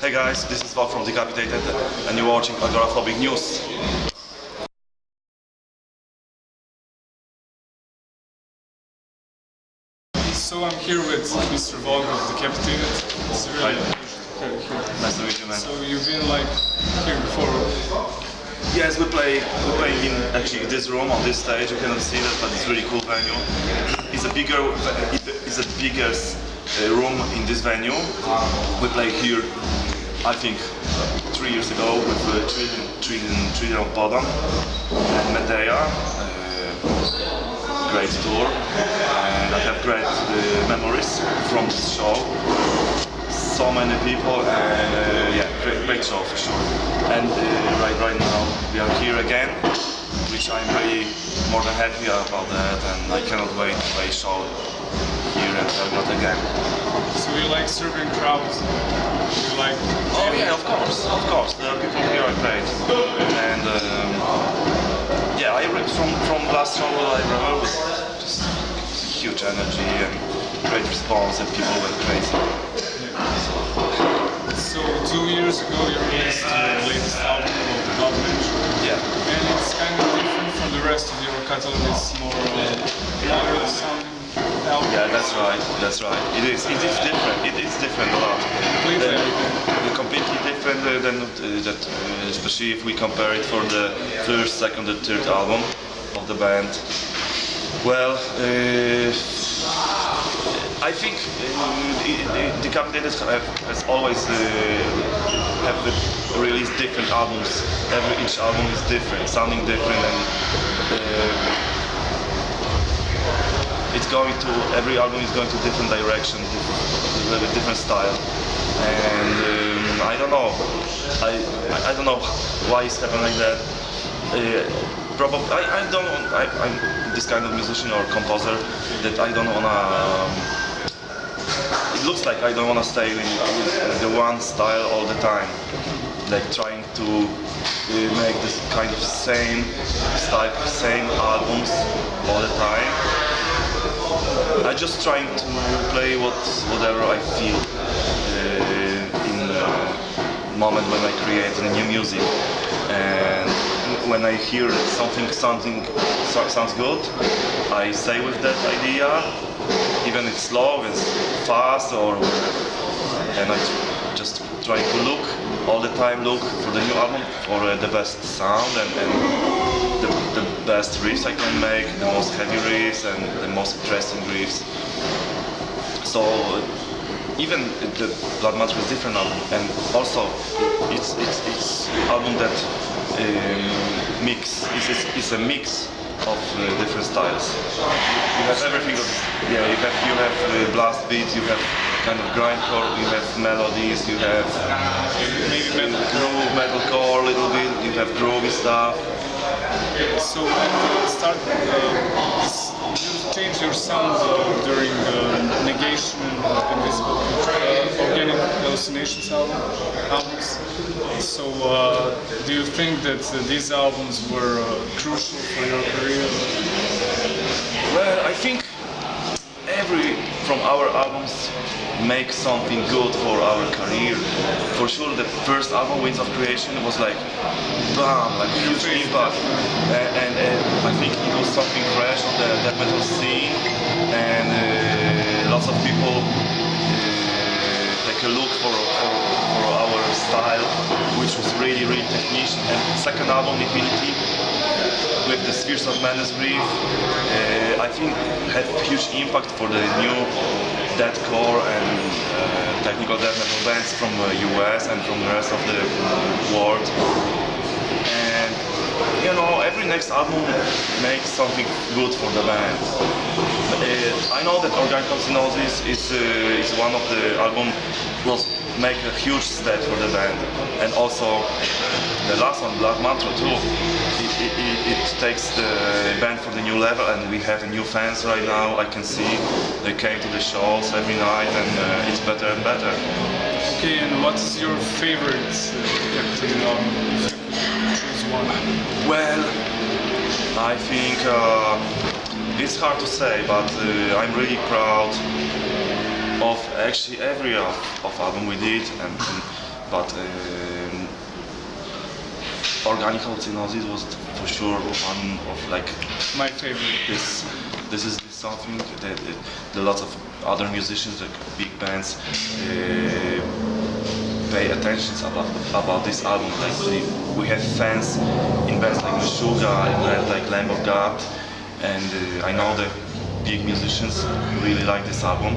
Hey guys, this is Vogg from Decapitated and you're watching Agoraphobic News. So I'm here with Mr. Vogg of Decapitated. It's really Nice to meet you, man. So you've been like here before? Yes, we're playing in actually this room on this stage. You cannot see that, but it's a really cool venue. It's the biggest room in this venue. We played here, I think, 3 years ago with Trillion of Bodom and Medea. Great tour, and I have great memories from this show. So many people, and yeah, great show for sure. And right now we are here again, which I'm really more than happy about that, and I cannot wait to play show here in Belgrade again. So you like Serbian crowds? You like? Oh yeah, of course. The people here are great, and yeah, from last show I remember was just huge energy and great response, and people went crazy. So 2 years ago you released your latest album called Vogg. Yeah. And it's kind of different from the rest of your catalog. It's more modern sounding album. Yeah, that's right. It is different. It is different a lot. Completely different than that, especially if we compare it for the first, second, and third album of the band. Well, I think Decapitated has always have released different albums. Each album is different, sounding different, and every album is going to different direction, different style. And I don't know. I don't know why it's happening like that. Probably I'm this kind of musician or composer that I don't wanna. It looks like I don't wanna stay with the one style all the time, like trying to make this kind of same style, same albums all the time. I'm just trying to play whatever I feel in the moment when I create new music, and when I hear something sounds good, I stay with that idea, even it's slow, it's fast, and I just try to look all the time for the new album, for the best sound and the best riffs I can make, the most heavy riffs and the most interesting riffs. So even the Blood Matter is different album, and also it's album that it's a mix of different styles. You have everything. Yeah, you have blast beats, you have kind of grindcore, you have melodies, you have maybe metalcore a little bit, you have groovy stuff. So when you started, you changed your sound during Negation and Invisible Organic Hallucinations albums. So do you think that these albums were crucial for your career? Well, I think from our albums make something good for our career. For sure, the first album, Winds of Creation, was like bam, like huge impact, and I think it was something fresh on the death metal scene, and lots of people take a look for our style, which was really technician. And second album, Infinity, with the Spheres of Madness riff, I think had huge impact for the new deathcore and technical death metal bands from US and from the rest of the world. And you know, every next album makes something good for the band. I know that Organic Hallucinosis is one of the albums will make a huge step for the band, and also the last one, Blood Mantra too. It takes the band for the new level, and we have new fans right now. I can see they came to the shows every night, and it's better and better. Okay, and what's your favorite Decapitated album? Choose one. Well, I think it's hard to say, but I'm really proud of actually every of album we did, and but organic hallucinosis was for sure one of like My favorite. this is something that the lots of other musicians, like big bands, pay attention about this album. Like we had fans in bands like Meshuggah, in bands like Lamb of God, and I know the big musicians really like this album.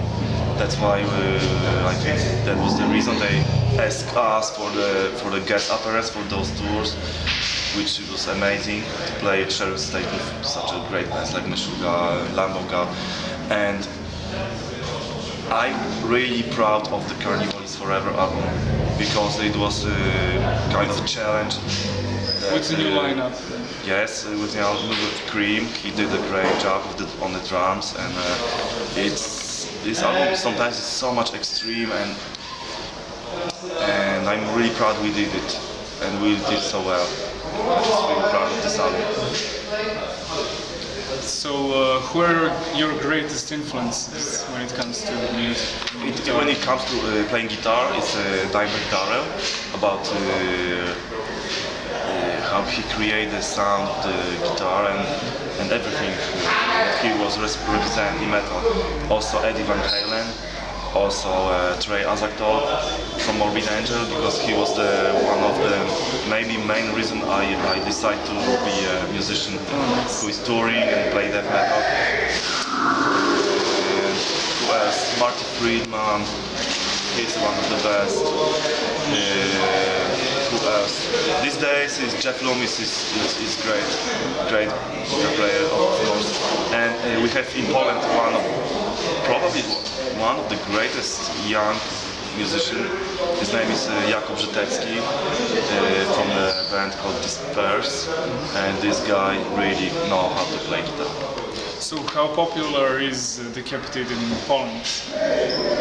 That's why I think that was the reason they asked us for the guest appearance for those tours, which was amazing to play at Sheriff State with such a great bands like Meshuggah, Lamb of God, and I'm really proud of the Carnival is Forever album because it was a kind of challenge. With the new lineup. Yes, with the album with Cream, he did a great job on the drums, and this album sometimes is so much extreme, and I'm really proud we did it, and we did so well. I'm just really proud of this album. So, who are your greatest influences when it comes to music? When it comes to playing guitar, it's Dimebag Darrell, about how he created the sound of the guitar and everything. He was representing metal. Also Eddie Van Halen, also Trey Azagtol from Morbid Angel, because he was one of the maybe main reason I decided to be a musician who is touring and play death metal. And who else? Marty Friedman, he's one of the best. Who else? These days is Jeff Loomis is great player of course. And we have in Poland probably one of the greatest young musician. His name is Jakub Żytecki from a band called Disperse, and this guy really know how to play guitar. So how popular is Decapitated in Poland?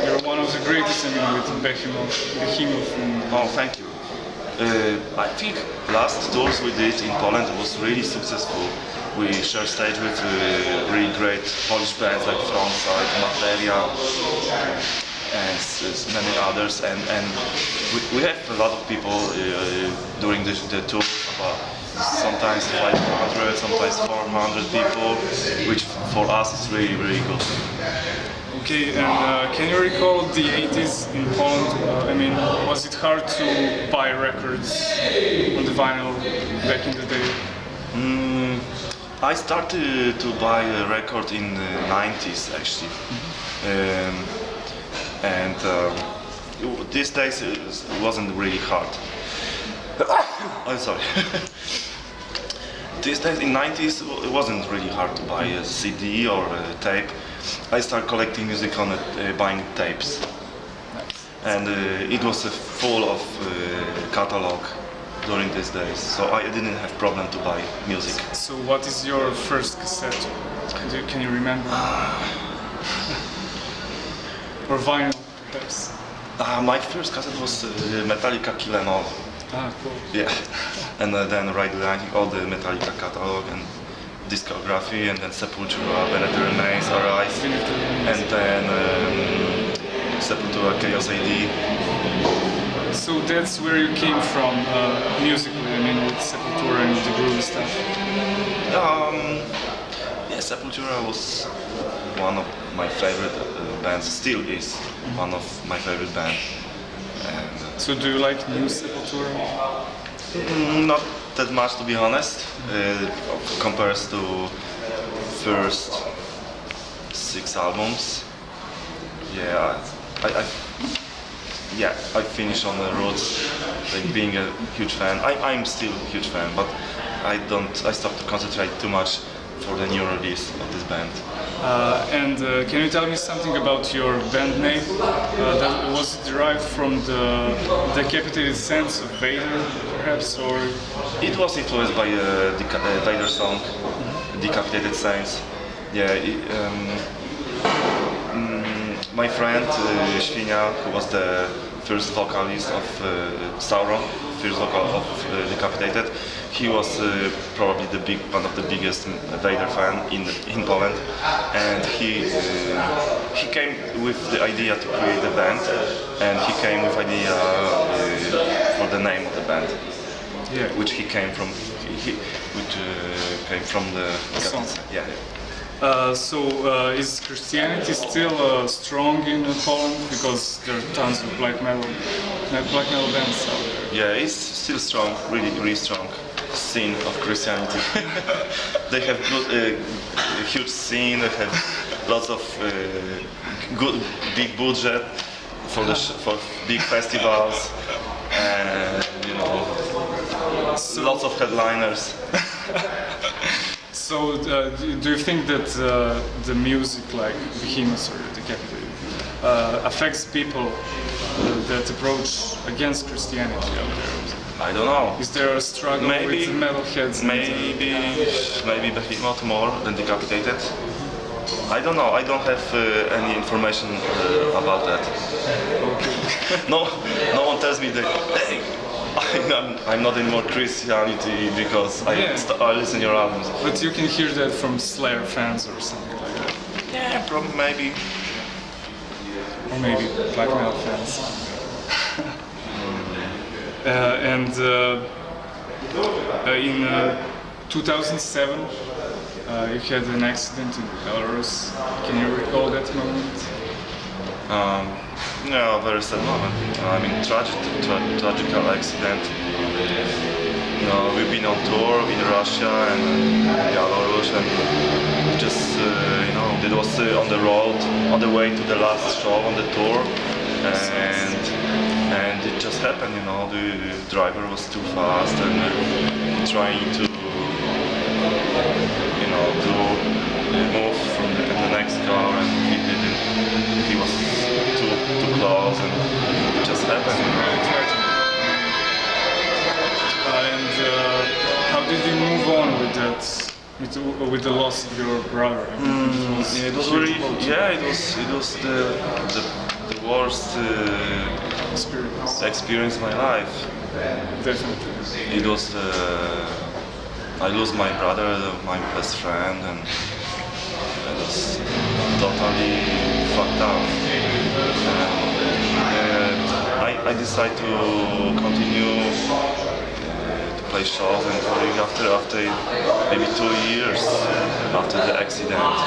You're one of the greatest, I mean, with Behemoth. Oh, thank you. I think last tours we did in Poland was really successful. We shared stage with really great Polish bands like Frontside, Materia, and many others. And we have a lot of people during the tour, about sometimes 500, sometimes 400 people, which for us is really, really good. Okay, and can you recall the 80s in Poland? I mean, was it hard to buy records on the vinyl back in the day? I started to buy a record in the 90s actually. These days it wasn't really hard. I'm sorry. These days in 90s it wasn't really hard to buy a CD or a tape. I started collecting music on buying tapes, and it was full of catalog during these days, so I didn't have problem to buy music. So what is your first cassette? Can you remember? Or vinyl, perhaps? My first cassette was Metallica Kill 'Em All. Ah, cool. Yeah, and then right behind all the Metallica catalog and discography, and then Sepultura, Veneter Remains, Arise, and then Sepultura, Chaos AD. So that's where you came from musically, I mean, with Sepultura and the groovy stuff? Yeah, Sepultura was one of my favorite bands, still is one of my favorite bands. So do you like new Sepultura? Not that much, to be honest, compared to first 6 albums. Yeah, I finished on the roots, like being a huge fan. I'm still a huge fan, but I stopped to concentrate too much for the new release of this band. Can you tell me something about your band name? That was derived from the Decapitated sense of Vader, perhaps, or? It was influenced by Vader song, Decapitated Saints. Yeah. My friend Świnia, who was the first vocalist of Sauron, first vocal of Decapitated, he was probably one of the biggest Vader fan in Poland, and he came with the idea to create a band, and he came with idea band, Yeah. which he came from. Which came from the Song. Yeah. Is Christianity still strong in Poland? Because there are tons of black metal bands out there. Yeah, it's still strong, really strong scene of Christianity. They have a huge scene. They have lots of good big budget for big festivals, and lots of headliners. So, do you think that the music, like Behemoth or Decapitated, affects people that approach against Christianity out there? I don't know. Is there a struggle with metalheads? Maybe Behemoth more than Decapitated. I don't know. I don't have any information about that. Okay. No one tells me that. Hey, I'm not anymore Christianity because I listen your albums. But you can hear that from Slayer fans or something like that. Yeah, probably maybe. Or maybe black metal fans. In 2007, you had an accident in Belarus. Can you recall that moment? Yeah, very sad moment. I mean, tragical accident. We've been on tour in Russia and Belarus, and just it was on the road, on the way to the last show on the tour, and it just happened. The driver was too fast and trying to move from the next car, and he didn't. He was too close, and it just happened. How did you move on with that? With the loss of your brother? It was really, it was the worst experience of my life. Definitely. It was. I lost my brother, my best friend, and it was totally fucked up. I decided to continue to play shows and touring after maybe 2 years after the accident.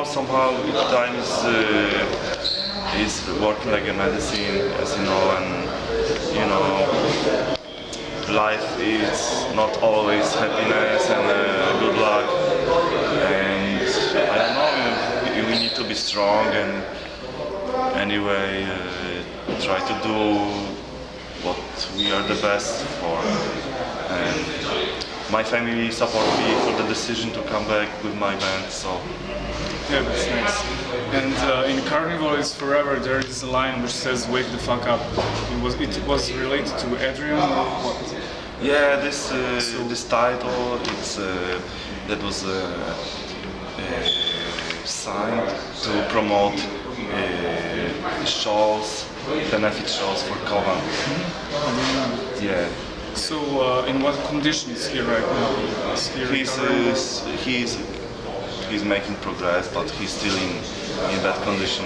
Somehow time is working like a medicine, as you know, and life is not always happiness and good luck, and I don't know, we need to be strong and anyway try to do what we are the best for. And my family supported me for the decision to come back with my band, so yeah, that's nice. And in Carnival is Forever there is a line which says "Wake the fuck up." It was related to Adrian or what? Yeah, this title that was signed to promote shows, benefit shows for Kovan. Yeah. So in what condition is he right now? He's making progress, but he's still in bad condition.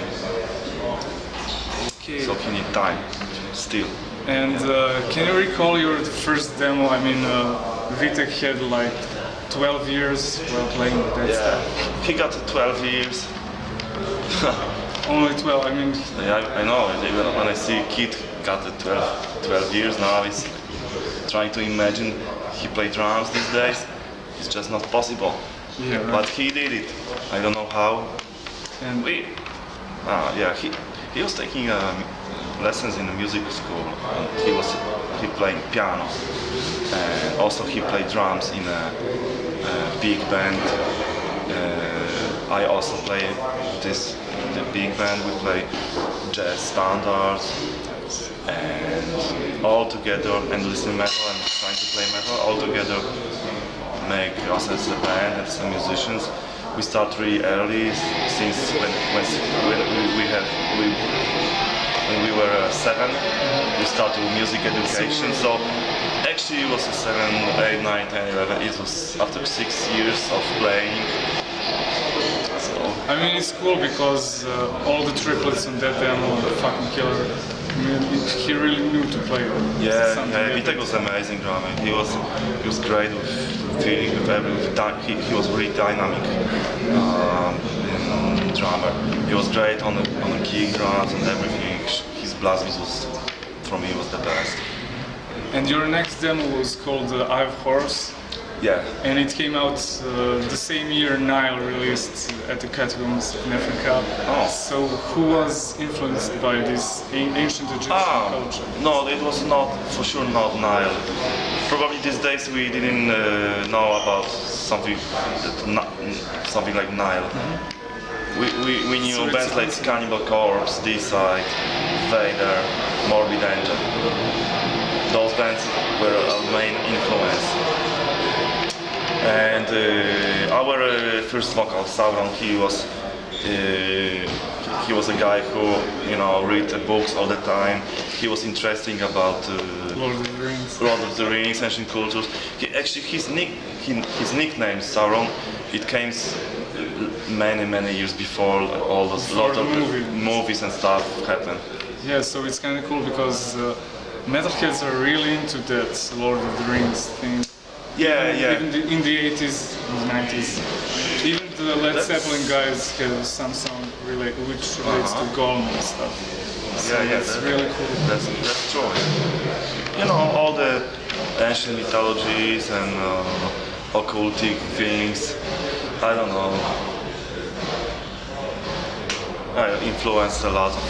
Okay. So he needs time still. And can you recall your first demo? I mean, Vitek had like 12 years while playing with that stuff. He got 12 years. Only 12, I mean... Yeah, I know. When I see a kid got 12 years now, he's trying to imagine he play drums these days. It's just not possible. Yeah, right. But he did it. I don't know how. And he was taking lessons in a music school. And he played piano, and also he played drums in a big band. I also play the big band. We play jazz standards and all together, and listen metal and trying to play metal all together. Make us as a band, as musicians. We start really early, since when we were 7. We started music education. So actually it was 7, 8, 9, 10, 11. It was after 6 years of playing. So I mean, it's cool because all the triplets on that demo are fucking killer. I mean, he really knew to play. Vitek was amazing drummer. He was great with feeling, with everything. He was really dynamic drummer. He was great on the kick drums and everything. His blast beat was, for me, was the best. And your next demo was called I've Horse. Yeah. And it came out the same year Nile released at the Catacombs in Africa. Oh. So who was influenced by this ancient Egyptian culture? No, it was not, for sure not Nile. Probably these days we didn't know about something like Nile. Mm-hmm. We knew bands like Cannibal Corpse, D-Side, Vader, Morbid Angel. Those bands were our main influence. And our first vocal, Sauron, he was a guy who, read books all the time. He was interesting about Lord of the Rings, ancient cultures. His nickname Sauron, it came many years before all those lot of movies and stuff happened. Yeah, so it's kind of cool because metalheads are really into that Lord of the Rings thing. Yeah. Even in the 80s, and 90s, even the Led Zeppelin guys have some song which relates to Gollum and stuff. So that's really cool. That's true. All the ancient mythologies and occultic things. I don't know. I influenced a lot of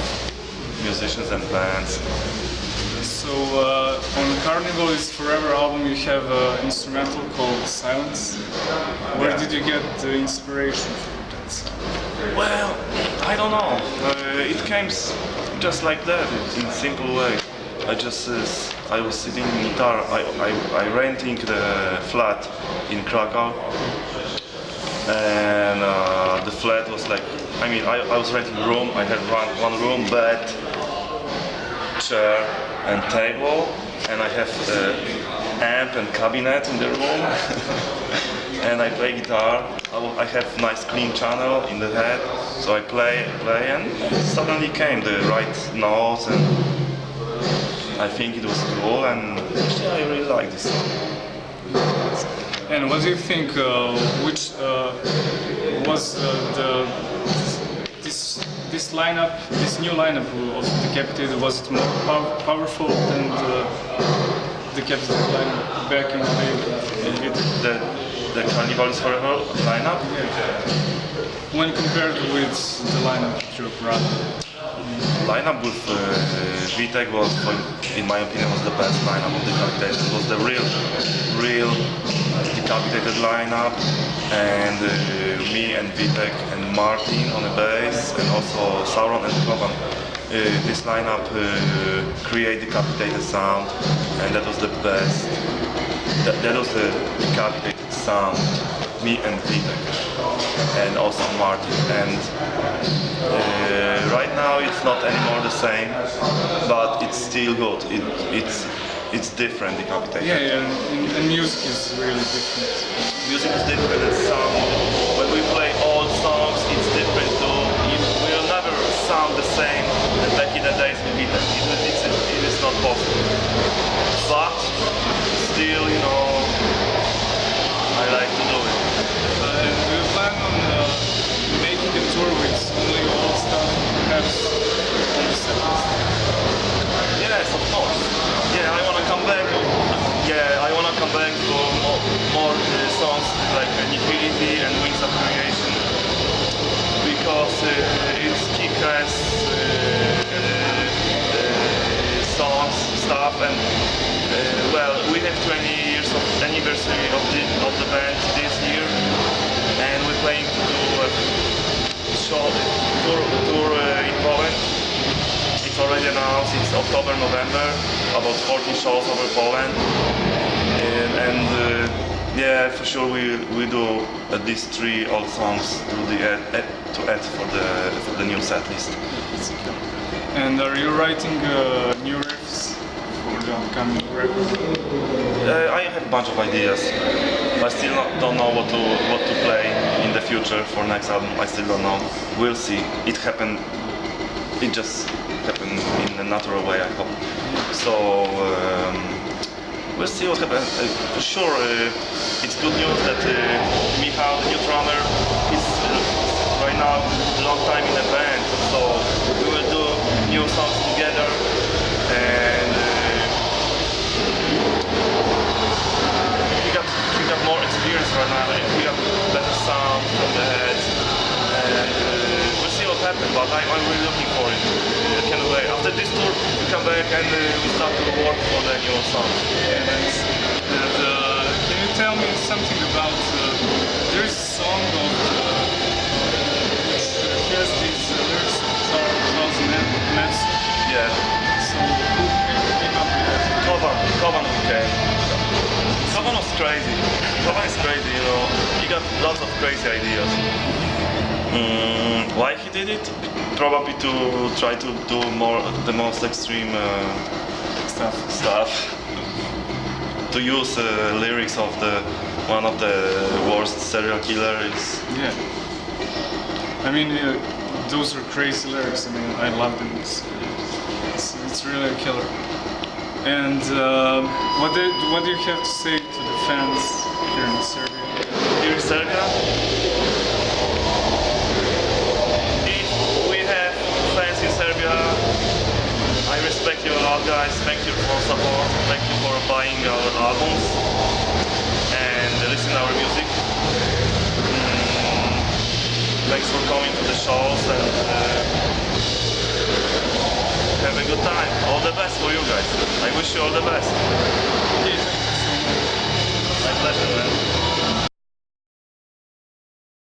musicians and bands. So on the Carnival is Forever album you have an instrumental called Silence. Where did you get the inspiration for that song? Well, I don't know. It came just like that, in a simple way. I was sitting in guitar. I renting the flat in Krakow, and the flat was like. I was renting a room. I had one room, bed, chair, and table, and I have amp and cabinet in the room, and I play guitar. I have nice clean channel in the head, so I play, and suddenly came the right notes, and I think it was cool, and actually I really like this song. And what do you think? Which was this lineup, this new lineup of Decapitated, was it more powerful than the Decapitated lineup back in the day? The Carnival is Forever lineup? Yeah. When compared with the lineup of your brother? Lineup with Vitek was, in my opinion, was the best lineup of Decapitated. It was the real Decapitated lineup, and me and Vitek and Martin on the bass, and also Sauron and Kovan. This lineup create Decapitated sound, and that was the best. That was the Decapitated sound. Me and Vitek, and also Martin. And right now it's not anymore the same, but it's still good. It's different, Decapitated. Yeah, and music is really different. Music is different, and sound. When we play old songs, it's different too. It will never sound the same as back in the days with Vitek. It is not possible. But still, I like to do it. Do you plan on making a tour with only old stuff, perhaps on the set list? Yes, of course. Yeah, I want to come back. Yeah, I want to come back for more songs like Decapitated and Wings of Creation, because it's kick-ass songs, stuff, and we have 20 years of anniversary of the band this year, and we're playing to do a tour in Poland. It's already announced. It's October, November, about 40 shows over Poland, and yeah, for sure we do at least 3 old songs to add for the new set list. And are you writing new riffs for the upcoming record? I have a bunch of ideas. I still don't know what to play in the future for next album. I still don't know. We'll see. It happened. It just happen in a natural way, I hope. So we'll see what happens. For sure, it's good news that Michał, the new drummer, is right now a long time in the band. So we will do new songs together, and he got more experience right now. He got better sound from the head, and we'll see what happens. But I'm really looking for it. I can't wait. After this tour, we come back and we start to work for the new songs. Yeah, nice. And can you tell me something about there's a song of which has these lyrics called Nets. Yeah. So who came up with that? Kovan came. Kovan was crazy. Kovan is crazy, you know. He got lots of crazy ideas. Why he did it? Probably to try to do the most extreme stuff. To use lyrics of one of the worst serial killers. Yeah. I mean, those are crazy lyrics. I mean, I love them. It's really a killer. And what do you have to say to the fans here in Serbia? Here in Serbia? If we have fans in Serbia, I respect you a lot, guys. Thank you for support. Thank you for buying our albums and listening to our music. Thanks for coming to the shows and have a good time. All the best for you guys. I wish you all the best. Okay, thank you so much. My pleasure, man.